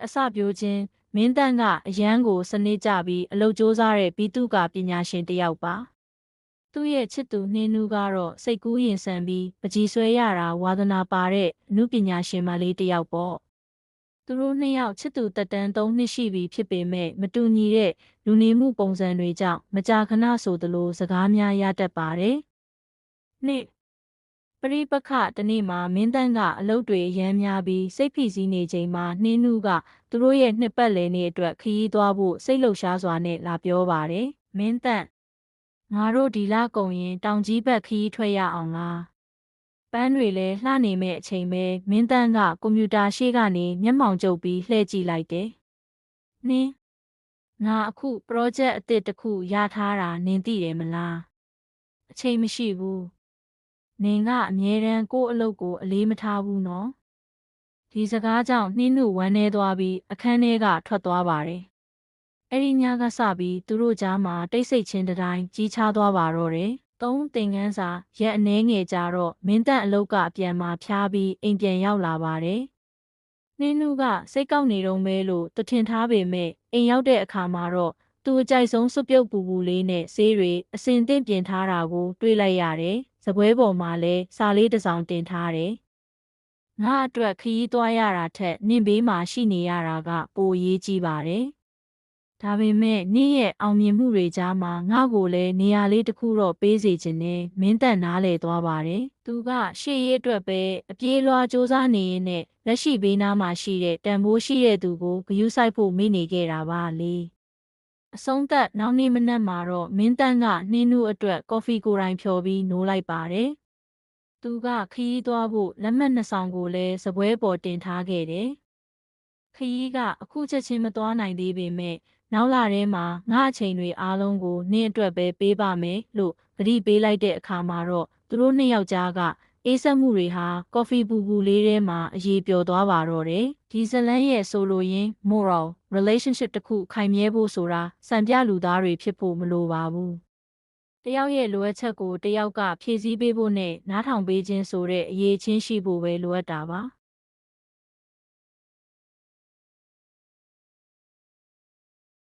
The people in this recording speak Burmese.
အစပြိုးချင်းမင်းတန်းကအရန်ကိုစနစ်ကြပြီးအလုပ်ကြိုးစားတဲ့ဘီတုကပညာရှင်တစ်ယောက်ပါသူ့ရဲ့ချစ်သူနှင်းနူးကတော့စိတ်ကူးရင်ဆန်ပြီးပကြီးဆွဲရတာဝါသနာပါတဲ့အမှုပညာရှင်မလေးတစ်ယောက်ပေါ့သူတို့နှစ်ယောက်ချစ်သူတက်တန်း3နှစ်ရှိပြီဖြစ်ပေမဲ့မတူညီတဲ့လူနေမှုပုံစံတွေကြောင့်မကြာခဏဆိုသလိုစကားများရတတ်ပါတယ်နှစ်ပရိပခတနေ့မှာမင်းတန်းကအလုပ်တွေအရမ်းများပြီးစိတ်ဖိစီးနေချိန်မှာနှင်းနူးကသူတို့ရဲ့နှစ်ပတ်လည်နေ့အတွက်ခရီးသွားဖို့စိတ်လှုပ်ရှားစွာနဲ့လာပြောပါတယ်မင်းတန်းငါတို့ဒီလကုန်ရင်တောင်ကြီးဘက်ခရီးထွက်ရအောင်လားပန်းတွေလည်းလှနေမဲ့အချိန်ပဲမင်းတန်းကကွန်ပျူတာရှေ့ကနေမျက်မှောင်ကျုပ်ပြီးလှည့်ကြည့်လိုက်တယ်နင်းငါအခု project အသစ်တစ်ခုရထားတာနင်သိတယ်မလားအချိန်မရှိဘူးနင်ကအမြဲတမ်းကိုယ့်အလုပ်ကိုအလေးမထားဘူးနော်ဒီစကားကြောင့်နှင်းနုဝမ်းနေသွားပြီးအခန်းထဲကထွက်သွားပါတယ်အဲ့ဒီညကစပြီးသူတို့ကြားမှာတိတ်ဆိတ်ချင်းတိုင်းကြီးချသွားပါတော့တယ်သုံးသင်ခန်းစာရက်အနည်းငယ်ကြာတော့မင်းတက်အလုတ်ကပြန်มาဖျားပြီးအိမ်ပြန်ရောက်လာပါတယ်နှင်းနုကစိတ်ကောက်နေတော့မဲလို့သူထင်ထားပေမဲ့အိမ်ရောက်တဲ့အခါမှာတော့သူအကြိုက်ဆုံးစွပ်ပြုတ်ပူပူလေးနဲ့ဆေးတွေအစင်သင့်ပြင်ထားတာကိုတွေ့လိုက်ရတယ်စပွဲပေါ်မှာလည်းစာလေးတစ်စောင်တင်ထားတယ်ငါအတွက်ခရီးသွားရတာထက်နင့်ဘေးမှာရှိနေရတာကပိုအရေးကြီးပါတယ်ဒါပေမဲ့နင့်ရဲ့အောင်မြင်မှုတွေကြားမှာငါ့ကိုလည်းနေရာလေးတစ်ခုတော့ပေးစေချင်တယ်မင်းတက်နားလေသွားပါတယ်သူကရှေ့ရေးအတွက်ပဲအပြေးလွှားစူးစမ်းနေရင်းနဲ့လက်ရှိဘေးနားမှာရှိတဲ့တန်ဖိုးရှိတဲ့သူကိုဂရုစိုက်ဖို့မေ့နေခဲ့တာပါလေအဆုံးသက်နောက်နေ့မနက်မှာတော့မင်းတန်းကနှင်းနူးအတွက်ကော်ဖီကိုယ်တိုင်ဖြော်ပြီးနိုးလိုက်ပါတယ်သူကခရီးသွားဖို့လက်မှတ်2ဆောင်ကိုလည်းစပွဲပေါ်တင်ထားခဲ့တယ်ခရီးကအခုချက်ချင်းမသွားနိုင်သေးပေမဲ့နောက်လာထဲမှာငါအချိန်တွေအားလုံးကိုနင့်အတွက်ပဲပေးပါမယ်လို့ကတိပေးလိုက်တဲ့အခါမှာတော့သူတို့နှစ်ယောက်ကြားကအေးဆက်မှုတွေဟာကော်ဖီပူပူလေးထဲမှာအရေးပျော်သွားပါတော့တယ်ဒီဇလန်ရဲ့ဆိုလိုရင်း moral relationship တစ်ခုခိုင်မြဲဖို့ဆိုတာစံပြလူသားတွေဖြစ်ဖို့မလိုပါဘူးတယောက်ရဲ့လိုအပ်ချက်ကိုတယောက်ကဖြည့်ဆည်းပေးဖို့နဲ့နားထောင်ပေးခြင်းဆိုတဲ့အရေးချင်းရှိဖို့ပဲလိုအပ်တာပါ